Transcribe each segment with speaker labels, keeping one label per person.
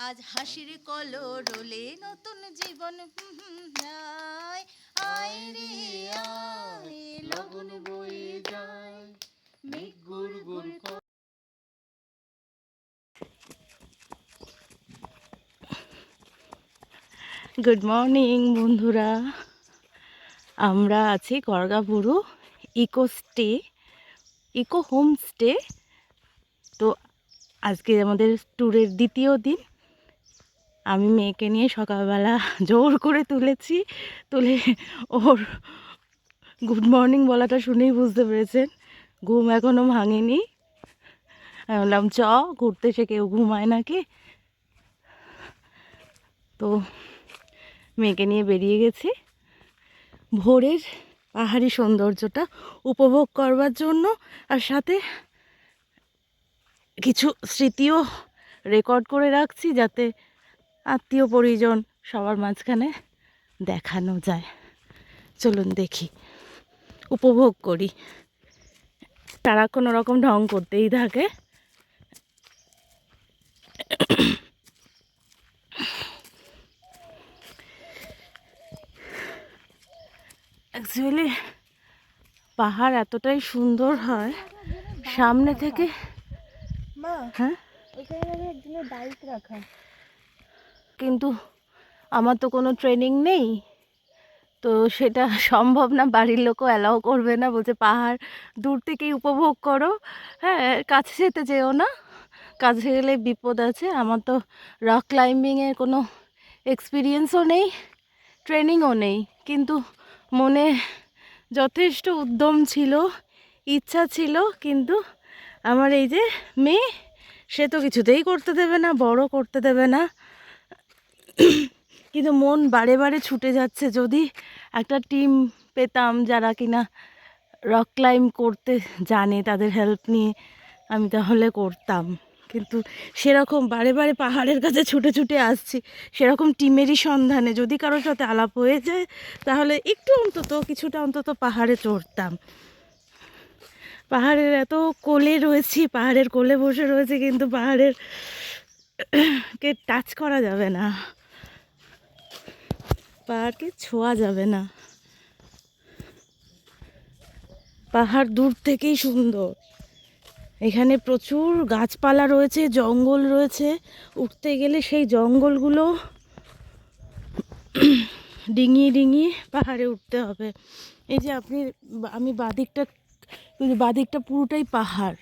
Speaker 1: আজ হাসির কলরলে নতুন জীবন আয় আয় রে আয় লগন বয়ে যায় মেঘ গুড় গুড় করে। গুড মর্নিং বন্ধুরা, আমরা আছি করগাপুরু ইকো হোমস্টে। তো আজকে আমাদের ট্যুরের দ্বিতীয় দিন। আমি মেয়েকে নিয়ে সকালবেলা জোর করে তুলে ওর গুড মর্নিং বলাটা শুনেই বুঝতে পেরেছেন ঘুম এখনও ভাঙেনি। আমি বললাম চ ঘুরতে, সে কেউ ঘুমায় নাকি। তো মেয়েকে নিয়ে বেরিয়ে গেছি ভোরের পাহাড়ি সৌন্দর্যটা উপভোগ করবার জন্য, আর সাথে কিছু স্মৃতিও রেকর্ড করে রাখছি যাতে আত্মীয় পরিজন সবার মাঝখানে দেখানো যায়। চলুন দেখি, উপভোগ করি। তারা কোনো রকম ঢং করতেই থাকে। অ্যাকচুয়ালি পাহাড় এতটাই সুন্দর হয় সামনে থেকে। হ্যাঁ, কিন্তু আমার তো কোনো ট্রেনিং নেই, তো সেটা সম্ভব না। বাড়ির লোকও অ্যালাউ করবে না, বলছে পাহাড় দূর থেকেই উপভোগ করো, হ্যাঁ কাছে যেতে যেও না, কাছে গেলে বিপদ আছে। আমার তো রক ক্লাইম্বিংয়ের কোনো এক্সপিরিয়েন্সও নেই, ট্রেনিংও নেই, কিন্তু মনে যথেষ্ট উদ্যম ছিল, ইচ্ছা ছিল। কিন্তু আমার এই যে মেয়ে, সে তো কিছুতেই করতে দেবে না, বড় করতে দেবে না। কিন্তু মন বারে বারে ছুটে যাচ্ছে, যদি একটা টিম পেতাম যারা কিনা রক ক্লাইম্ব করতে জানে, তাদের হেল্প নিয়ে আমি তাহলে করতাম। কিন্তু সেরকম বারে বারে পাহাড়ের কাছে ছুটে ছুটে আসছি, সেরকম টিমেরই সন্ধানে। যদি কারোর সাথে আলাপ হয়ে যায় তাহলে একটু অন্তত কিছুটা অন্তত পাহাড়ে চড়তাম। পাহাড়ের এত কোলে রয়েছি, পাহাড়ের কোলে বসে রয়েছে, কিন্তু পাহাড়ের কে টাচ করা যাবে না, পাহাড়কে ছোঁয়া যাবে না। পাহাড় দূর থেকেই সুন্দর। এখানে প্রচুর গাছপালা রয়েছে, জঙ্গল রয়েছে। উঠতে গেলে সেই জঙ্গলগুলো ডিঙিয়ে ডিঙিয়ে পাহাড়ে উঠতে হবে। এই যে আমি বাদিকটা পুরোটাই পাহাড়।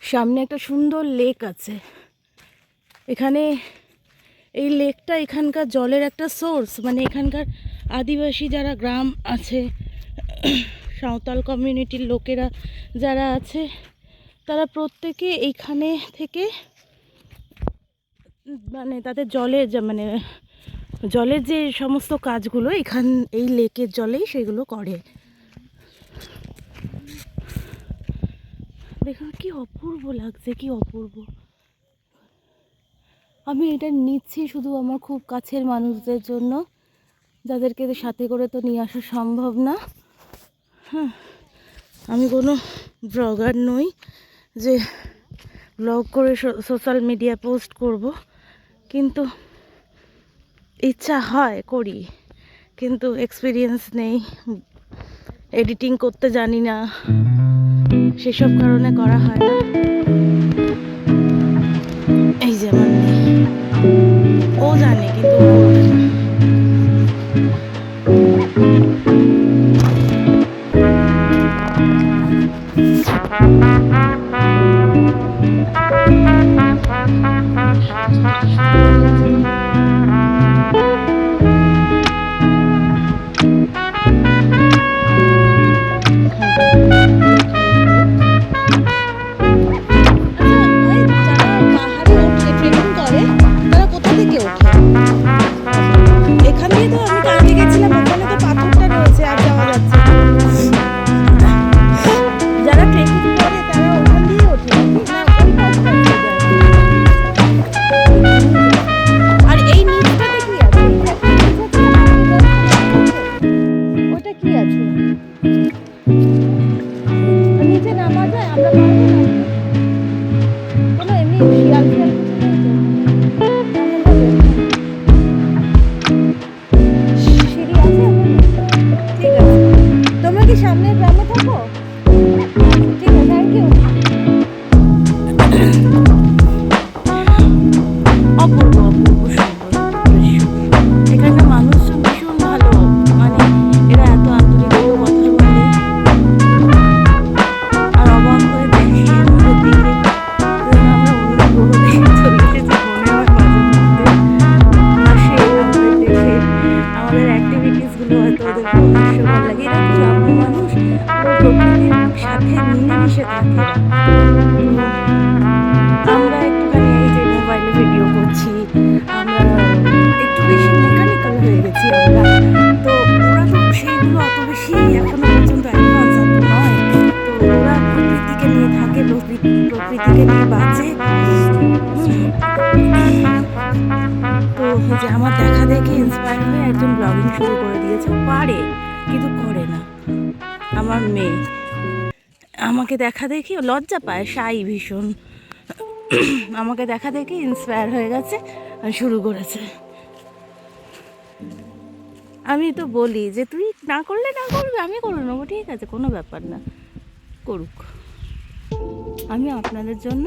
Speaker 1: সামনে একটা সুন্দর লেক আছে। এখানে এই লেকটা এখানকার জলের একটা সোর্স, মানে এখানকার আদিবাসী যারা গ্রাম আছে, সাঁওতাল কমিউনিটির লোকেরা যারা আছে, তারা প্রত্যেকে এইখানে থেকে মানে তাদের জলের যে সমস্ত কাজগুলো এই লেকের জলেই সেগুলো করে। দেখুন কি অপূর্ব লাগছে, কি অপূর্ব। আমি এটা নিচ্ছি শুধু আমার খুব কাছের মানুষদের জন্য, যাদেরকে সাথে করে তো নিয়ে আসা সম্ভব না। হ্যাঁ, আমি কোনো ব্লগার নই যে ব্লগ করে সোশ্যাল মিডিয়া পোস্ট করব, কিন্তু ইচ্ছা হয় করি, কিন্তু এক্সপিরিয়েন্স নেই, এডিটিং করতে জানি না, সেসব কারণে করা হয় না। এই যেমন ও জানে কিন্তু বলবে না। শিয়াল ফিয়াল কিছু নেই তো? কেমন হবে? সিঁড়ি আছে ওখানে? ঠিক আছে। তোমরা কি সামনের গ্রামে থাকো? ঠিক আছে, থ্যাংক ইউ। অপূর্ব অপূর্ব সুন্দর দৃশ্য। এখানকার মানুষজন ভীষণ ভালো, মানে এরা এত আন্তরিকভাবে কথা বলে আর অবাক হয়ে দেখে আমাদের দিকে, যেন আমরা অন্য গ্রহ থেকে চলে এসেছি মনে হয় মাঝে মধ্যে। হাসে আমাদের দেখে, আমাদের অ্যাক্টিভিটিসগুলো হয়তো ওদের খুব হাস্যকর লাগে। এরা গ্রামের মানুষ, ওরা প্রকৃতির সাথে মিলেমিশে থাকে। তো আমরা একটুখানি এই যে মোবাইলে ভিডিও করছি, আমরা একটু বেশি মেকানিক্যাল হয়ে গেছি আমরা। তো ওরা তো সেইগুলো অত বেশি এখনো পর্যন্ত অ্যাডভান্স অত নয়। তো ওরা প্রকৃতিকে নিয়ে থাকে, প্রকৃতিকে নিয়ে বাঁচে। তো এই যে আমার দেখা দেখে ইন্সপায়ার হয়ে একজন ব্লগিং শুরু করে দিয়েছে। ও পারে কিন্তু করে না। আমার মেয়ে আমাকে দেখা দেখি ও লজ্জা পায়, শাই ভীষণ। আমাকে দেখা দেখি ইন্সপায়ার হয়ে গেছে আর শুরু করেছে। আমি তো বলি যে তুই না করলে না করবি, আমি করে নেবো, ঠিক আছে, কোনো ব্যাপার না, করুক। আমি আপনাদের জন্য,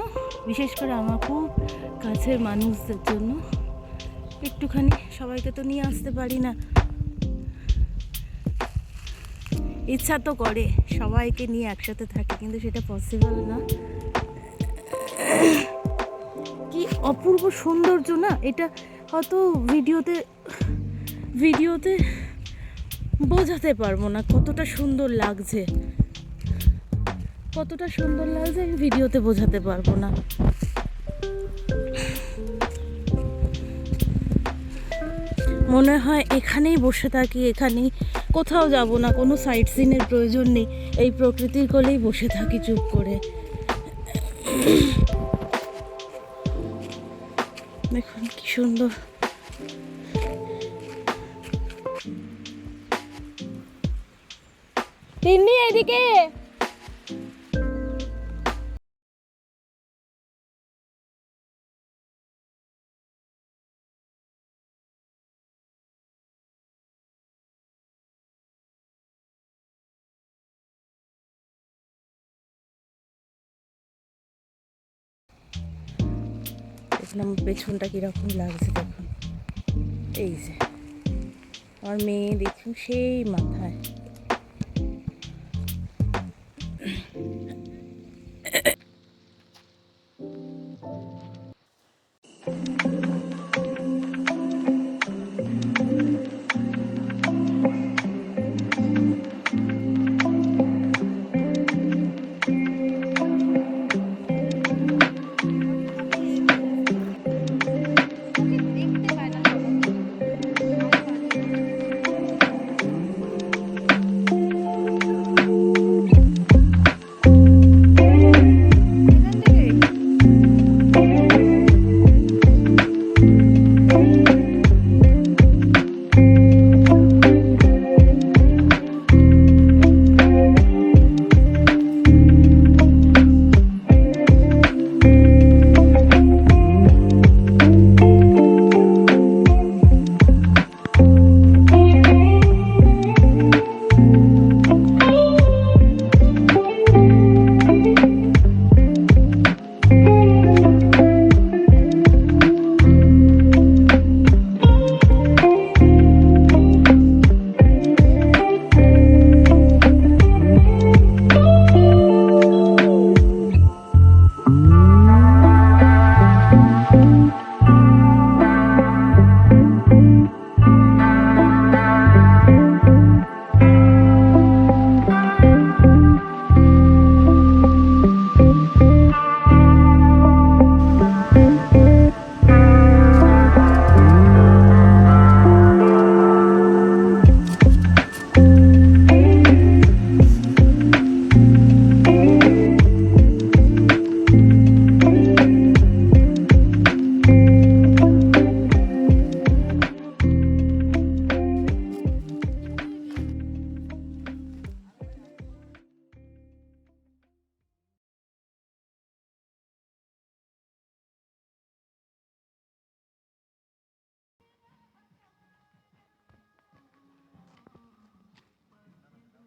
Speaker 1: বিশেষ করে আমার খুব কাছের মানুষদের জন্য একটুখানি, সবাইকে তো নিয়ে আসতে পারি না, ইচ্ছা তো করে সবাইকে নিয়ে একসাথে থাকে, কিন্তু সেটা পসিবল না। কি অপূর্ব সৌন্দর্য না এটা, হয়তো ভিডিওতে বোঝাতে পারবো না কতটা সুন্দর লাগছে, কতটা সুন্দর লাগছে আমি ভিডিওতে বোঝাতে পারবো না। মনে হয় এখানেই বসে থাকি, এখানেই, কোথাও যাব না, কোনো সাইট সিনের প্রয়োজন নেই, এই প্রকৃতির কোলেই বসে থাকি চুপ করে। দেখুন কি সুন্দর। তিন্নি এদিকে। দেখলাম পেছনটা কিরকম লাগছে, দেখুন এই যে আমার মেয়ে, দেখুন সেই মাথায়।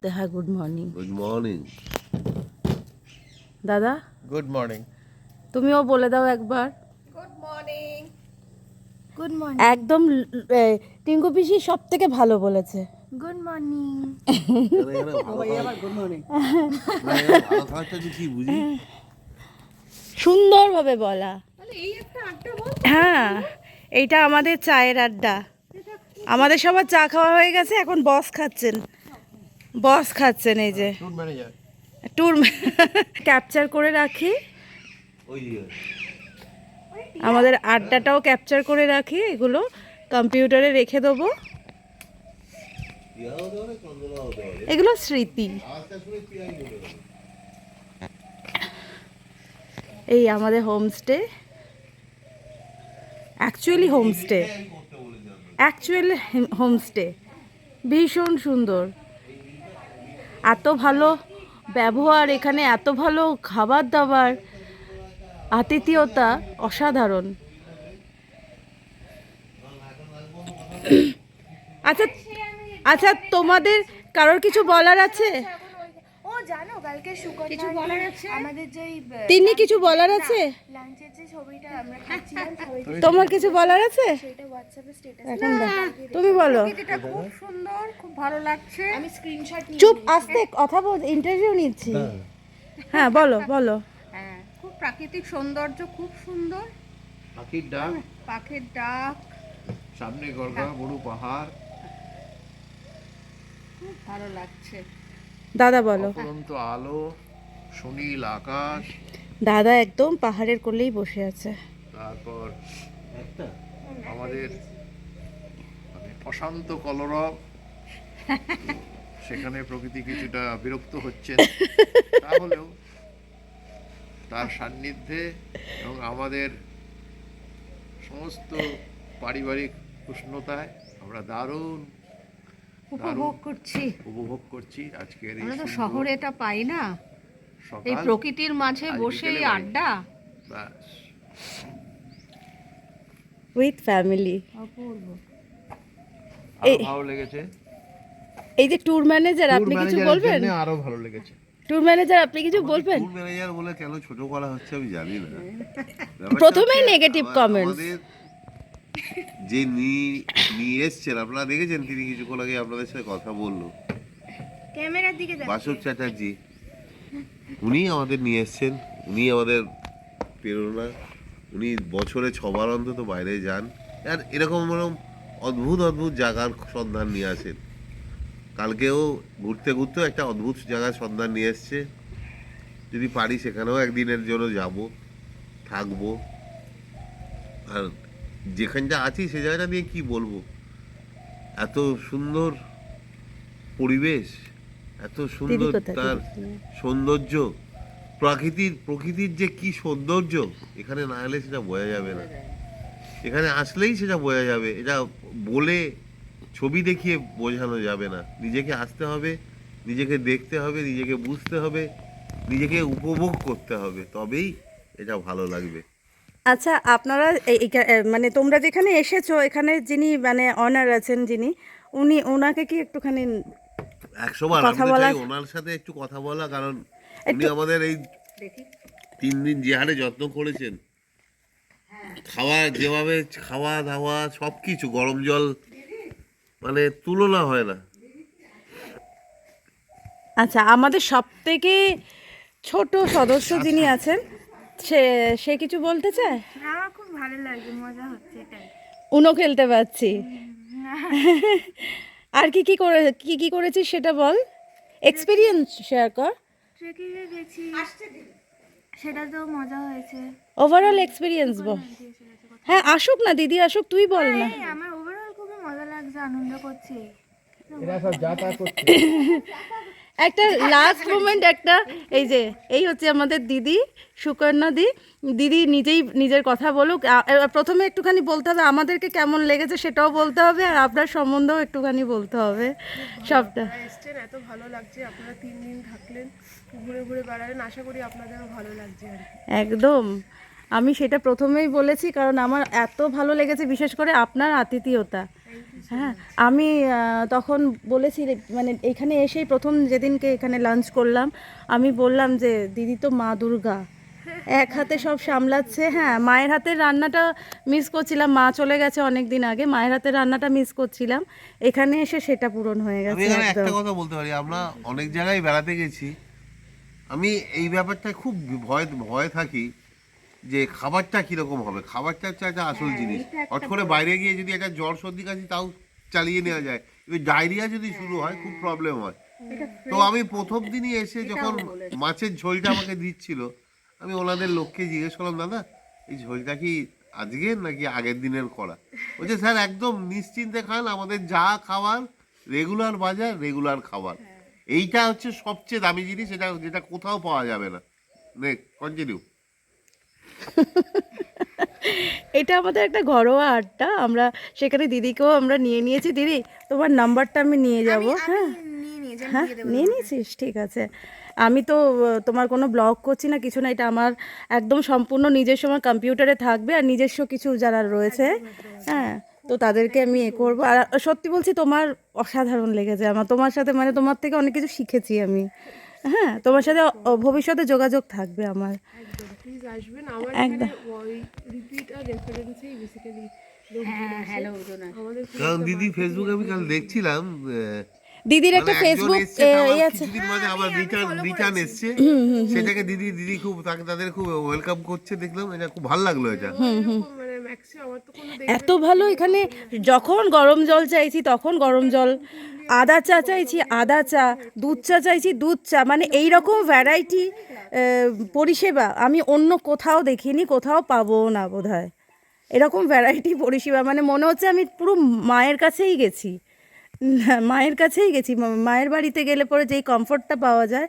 Speaker 1: করতে হয় গুড মর্নিং।
Speaker 2: গুড মর্নিং
Speaker 1: দাদা
Speaker 3: গুড মর্নিং।
Speaker 1: তুমিও বলে দাও একবার।
Speaker 4: Good morning. Good morning.
Speaker 1: একদম টিঙ্কু পিসি সব থেকে ভালো বলেছে।
Speaker 4: Good morning.
Speaker 3: Good morning.
Speaker 2: ভালো থাকতে কি বুঝি
Speaker 1: সুন্দরভাবে বলা।
Speaker 4: তাহলে এই একটা আড্ডা বল।
Speaker 1: হ্যাঁ, এইটা আমাদের চায়ের আড্ডা। আমাদের সবার চা খাওয়া হয়ে গেছে, এখন বস খাচ্ছেন। বস খাচ্ছেন এই যে
Speaker 3: ট্যুর ম্যানেজার।
Speaker 1: ট্যুর ক্যাপচার করে রাখি,
Speaker 2: ওই যে
Speaker 1: আমাদের আড্ডাটাও ক্যাপচার করে রাখি, এগুলো কম্পিউটারে রেখে দেবো।
Speaker 2: ইয়া হতে পারে, চন্দনা হতে পারে।
Speaker 1: এগুলো স্মৃতি।
Speaker 2: আজকাল শুনে পিয়াই বলে গেল।
Speaker 1: এই আমাদের homestay, actually homestay, actually homestay ভীষণ সুন্দর। এত ভালো ব্যবহার এখানে, এত ভালো খাবার দাবার, আতিথেয়তা অসাধারণ। আচ্ছা আচ্ছা, তোমাদের কারোর কিছু বলার আছে?
Speaker 4: ও জানো কালকে সুকন্যা
Speaker 1: কিছু বলার আছে?
Speaker 4: আমাদের যে
Speaker 1: তিনি কিছু বলার আছে?
Speaker 4: লাঞ্চের যে ছবিটা আমরা খাচ্ছিলাম সবাই
Speaker 1: তোমার কিছু বলার আছে?
Speaker 4: সেটা হোয়াটসঅ্যাপে স্ট্যাটাস
Speaker 1: এখন তুমি বলো।
Speaker 4: এটা খুব সুন্দর, খুব ভালো লাগছে। আমি স্ক্রিনশট নিয়ে
Speaker 1: চুপ, আস্তে কথা বল, ইন্টারভিউ নিচ্ছি। হ্যাঁ বলো বলো।
Speaker 4: হ্যাঁ, খুব প্রাকৃতিক সৌন্দর্য, খুব সুন্দর।
Speaker 3: পাখির ডাক,
Speaker 4: পাখির ডাক,
Speaker 3: সামনে গড়গড় বড় পাহাড়,
Speaker 4: খুব ভালো লাগছে।
Speaker 1: দাদা বলো।
Speaker 3: অফুরন্ত আলো, সুনীল আকাশ,
Speaker 1: দাদা একদম পাহাড়ের কোলেই বসে আছে।
Speaker 3: তারপর আমাদের মানে অশান্ত কলরব, সেখানে প্রকৃতি কিছুটা বিরক্ত হচ্ছেন, তাহলেও তার সান্নিধ্যে এবং আমাদের সমস্ত পারিবারিক উষ্ণতায় আমরা দারুণ
Speaker 4: উপভোগ করছি।
Speaker 3: উপভোগ করছি আজকের এই
Speaker 4: আমরা তো
Speaker 3: সুন্দর
Speaker 4: শহরে এটা পাই না, এই
Speaker 3: সকাল।
Speaker 4: প্রকৃতির মাঝে
Speaker 3: আজ
Speaker 4: বসে
Speaker 3: বিকেলে
Speaker 4: এই
Speaker 3: বাড়ি।
Speaker 4: আড্ডা।
Speaker 3: ব্যাস।
Speaker 1: With family.
Speaker 4: অপূর্ব।
Speaker 3: আরো ভালো লেগেছে।
Speaker 1: এই যে ট্যুর ম্যানেজার,
Speaker 3: ট্যুর
Speaker 1: আপনি কিছু
Speaker 3: ম্যানেজারের
Speaker 1: বলবেন?
Speaker 3: জন্য আরো ভালো লেগেছে।
Speaker 1: ট্যুর ম্যানেজার আপনি কিছু বলবেন?
Speaker 2: ট্যুর ম্যানেজার বলে কেন ছোট করা হচ্ছে আমি জানি না।
Speaker 1: প্রথমেই
Speaker 2: ব্যাপারটা
Speaker 1: নেগেটিভ
Speaker 2: হচ্ছে
Speaker 1: কমেন্টস।
Speaker 2: আমাদের যে নিয়ে এসছেন, আপনারা দেখেছেন, তিনি কিছুক্ষণ আগে আপনাদের সাথে কথা বললো,
Speaker 4: ক্যামেরার দিকে
Speaker 2: বাসব চ্যাটার্জি, উনি আমাদের নিয়ে এসছেন। উনি আমাদের প্রেরণা। উনি বছরে 6 বার অন্তত বাইরে যান, আর এরকম এরকম অদ্ভুত অদ্ভুত জায়গার সন্ধান নিয়ে আসেন। কালকেও ঘুরতে ঘুরতে একটা অদ্ভুত জায়গার সন্ধান নিয়ে এসছে। যদি পারি সেখানেও একদিনের জন্য যাব, থাকবো। আর যেখানটা আছি সে জায়গাটা নিয়ে কি বলবো, এত সুন্দর পরিবেশ, এত সুন্দর তার সৌন্দর্য, প্রকৃতির যে কি সৌন্দর্য, এখানে না এলে সেটা বোঝা যাবে না, এখানে আসলেই সেটা বোঝা যাবে। এটা বলে ছবি দেখিয়ে বোঝানো যাবে না। নিজেকে আসতে হবে, নিজেকে দেখতে হবে, নিজেকে বুঝতে হবে, নিজেকে উপভোগ করতে হবে, তবেই এটা ভালো লাগবে।
Speaker 1: আচ্ছা, আপনারা মানে তোমরা যেখানে এসেছো, এখানে যিনি মানে অনার আছেন, যিনি ওনাকে কি একটুখানি
Speaker 2: 100 বার
Speaker 1: কথা
Speaker 2: আমি
Speaker 1: বলা-
Speaker 2: চাই ওনার সাথে একটু কথা বলা, কারণ উনি আমাদের এই 3 দিন যে হারে যত্ন করেছেন, যেভাবে খাওয়া দাওয়া সব কিছু, গরম জল, মানে তুলনা হয় না।
Speaker 1: আচ্ছা, আমাদের সব থেকে ছোট সদস্য যিনি আছেন, সে কিছু বলতে চায়?
Speaker 4: আমার খুব ভালো লাগছে, মজা হচ্ছে এটাই।
Speaker 1: উনো খেলতে পাচ্ছি। আর কি করেছিস সেটা বল, এক্সপিরিয়েন্স শেয়ার কর।
Speaker 4: ট্রেকিংয়ে গেছি, সেটা তো মজা হয়েছে।
Speaker 1: ওভারঅল এক্সপিরিয়েন্স বল। হ্যাঁ, আসুক না দিদি, আসুক, তুই বল না।
Speaker 4: এই আমার ওভারঅল খুবই মজা লাগছে, আনন্দ করছি।
Speaker 3: এরা সব যাতায়াত করছে।
Speaker 1: একটা লাস্ট মোমেন্ট, এই যে এই হচ্ছে আমাদের দিদি সুকন্যা দিদি নিজেই নিজের কথা বলুক। প্রথমে একটুখানি বলতে হবে আমাদেরকে কেমন লেগেছে, সেটাও বলতে হবে, আর আপনার সম্বন্ধেও একটুখানি বলতে হবে সবটা।
Speaker 5: এসছেন, এত ভালো লাগছে। আপনারা 3 দিন থাকলেন, ঘুরে ঘুরে বেড়ালেন, আশা করি আপনাদেরও ভালো লাগছে আর কি।
Speaker 1: একদম, আমি সেটা প্রথমেই বলেছি, কারণ আমার এত ভালো লেগেছে, বিশেষ করে আপনার আতিথেয়তা। হ্যাঁ, আমি তখন বলেছি মানে এখানে এসেই প্রথম যেদিনকে এখানে লাঞ্চ করলাম আমি বললাম যে দিদি তো মা দুর্গা, এক হাতে সব সামলাচ্ছে। হ্যাঁ, মায়ের হাতের রান্নাটা মিস করছিলাম, মা চলে গেছে অনেক দিন আগে, মায়ের হাতের রান্নাটা মিস করছিলাম, এখানে এসে সেটা পূরণ হয়ে
Speaker 2: আমি
Speaker 1: গেছে
Speaker 2: এখানে
Speaker 1: একদম।
Speaker 2: একটা কথা বলতে পারি, আমরা অনেক জায়গায় বেড়াতে গেছি, আমি এই ব্যাপারটা খুব ভয় ভয় থাকি যে খাবারটা কিরকম হবে। খাবারটা হচ্ছে একটা আসল জিনিস। হট করে বাইরে গিয়ে যদি একটা জ্বর সর্দি কাশি তাও চালিয়ে নেওয়া যায়, কিন্তু ডায়রিয়া যদি শুরু হয় খুব প্রবলেম হয়। তো আমি প্রথম দিনই এসে যখন মাছের ঝোলটা আমাকে দিচ্ছিল, আমি ওনাদের লোককে জিজ্ঞেস করলাম, দাদা এই ঝোলটা কি আজকের নাকি আগের দিনের করা? বলছে স্যার একদম নিশ্চিন্তে খান, আমাদের যা খাবার রেগুলার বাজার রেগুলার খাবার, এইটা হচ্ছে সবচেয়ে দামি জিনিস, এটা যেটা কোথাও পাওয়া যাবে না। কন্টিনিউ।
Speaker 1: এটা আমাদের একটা ঘরোয়া আড্ডা, আমরা সেখানে দিদিকেও আমরা নিয়ে নিয়েছি। দিদি তোমার নাম্বারটা আমি নিয়ে যাব। হ্যাঁ
Speaker 4: নিয়ে নিয়েছি, আমি
Speaker 1: হ্যাঁ,
Speaker 4: দিয়ে দেবো।
Speaker 1: নিয়ে নিয়েছিস, ঠিক আছে। আমি তো তোমার কোনো ব্লগ করছি না, কিছু না, এটা আমার একদম সম্পূর্ণ নিজস্ব, আমার কম্পিউটারে থাকবে আর নিজস্ব কিছু যারা রয়েছে, হ্যাঁ, তো তাদেরকে আমি এ করবো। আর সত্যি বলছি তোমার অসাধারণ লেগেছে আমার, তোমার সাথে মানে তোমার থেকে অনেক কিছু শিখেছি আমি। হ্যাঁ, তোমার সাথে ভবিষ্যতে যোগাযোগ থাকবে আমার।
Speaker 5: একদম প্লিজ আসবেন। আমার
Speaker 1: একদম।
Speaker 5: এখানে ওই রিপিট আর রেফারেন্সেই বেসিক্যালি
Speaker 4: হ্যালো জোনা,
Speaker 5: আমাদের
Speaker 2: কারণ দিদি ফেসবুকে আমি কাল দেখছিলাম
Speaker 1: দিদির একটা
Speaker 2: মানে একজন
Speaker 1: ফেসবুক
Speaker 2: এসছে, তাও
Speaker 1: ইয়ে আছে।
Speaker 2: কিছুদিন বাদে আবার রিটার্ন এসছে, সেটাকে দিদি খুব তাদের খুব ওয়েলকাম করছে, দেখলাম এটা খুব ভালো লাগলো। এটা
Speaker 5: মানে ম্যাক্সিমাম আমার তো কোনো
Speaker 1: এত ভালো এখানে, যখন গরম জল চাইছি তখন গরম জল, আদা চা চাইছি আদা চা, দুধ চা চাইছি দুধ চা, মানে এই রকম ভ্যারাইটি পরিষেবা আমি অন্য কোথাও দেখিনি, কোথাও পাবো না বোধহয় এরকম ভ্যারাইটি পরিষেবা। মানে মনে হচ্ছে আমি পুরো মায়ের কাছেই গেছি, মায়ের কাছেই গেছি, মায়ের বাড়িতে গেলে পরে যেই কমফোর্টটা পাওয়া যায়।